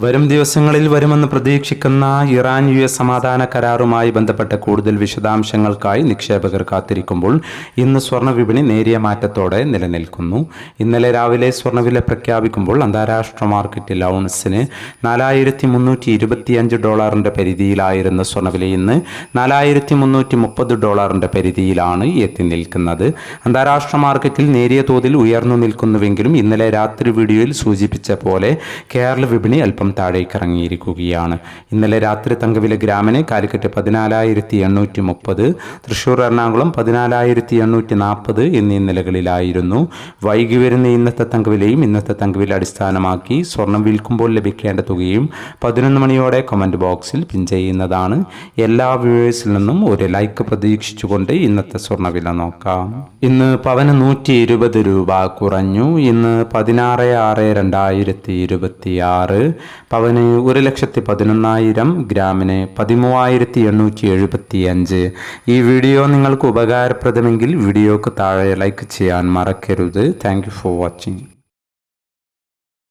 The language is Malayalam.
വരും ദിവസങ്ങളിൽ വരുമെന്ന് പ്രതീക്ഷിക്കുന്ന ഇറാൻ US സമാധാന കരാറുമായി ബന്ധപ്പെട്ട കൂടുതൽ വിശദാംശങ്ങൾക്കായി നിക്ഷേപകർ കാത്തിരിക്കുമ്പോൾ ഇന്ന് സ്വർണ്ണ വിപണി നേരിയ മാറ്റത്തോടെ നിലനിൽക്കുന്നു. ഇന്നലെ രാവിലെ സ്വർണ്ണവില പ്രഖ്യാപിക്കുമ്പോൾ അന്താരാഷ്ട്ര മാർക്കറ്റിൽ ഔൺസിന് $4,325 പരിധിയിലായിരുന്ന സ്വർണ്ണവില ഇന്ന് $4,330 പരിധിയിലാണ് എത്തി നിൽക്കുന്നത്. അന്താരാഷ്ട്ര മാർക്കറ്റിൽ നേരിയ തോതിൽ ഉയർന്നു നിൽക്കുന്നുവെങ്കിലും ഇന്നലെ രാത്രി വീഡിയോയിൽ സൂചിപ്പിച്ച പോലെ കേരള വിപണി അല്പം താഴേക്ക് ഇറങ്ങിയിരിക്കുകയാണ്. ഇന്നലെ രാത്രി തങ്കവില ഗ്രാമിന് കാലിക്കറ്റ് 14,830, തൃശൂർ എറണാകുളം 14,840 എന്നീ നിലകളിലായിരുന്നു. വൈകി വരുന്ന ഇന്നത്തെ തങ്കവിലയും ഇന്നത്തെ തങ്കവില അടിസ്ഥാനമാക്കി സ്വർണം വിൽക്കുമ്പോൾ ലഭിക്കേണ്ട തുകയും 11 മണിയോടെ കമന്റ് ബോക്സിൽ പിൻ ചെയ്യുന്നതാണ്. എല്ലാ വ്യൂവേഴ്സിൽ നിന്നും ഒരു ലൈക്ക് പ്രതീക്ഷിച്ചുകൊണ്ട് ഇന്നത്തെ സ്വർണ്ണവില നോക്കാം. ഇന്ന് പവന് 120 രൂപ കുറഞ്ഞു. ഇന്ന് 16/6/2026 പവന് 1,11,000, ഗ്രാമിന് 13,875. ഈ വീഡിയോ നിങ്ങൾക്ക് ഉപകാരപ്രദമെങ്കിൽ വീഡിയോക്ക് താഴെ ലൈക്ക് ചെയ്യാൻ മറക്കരുത്. Thank you for watching.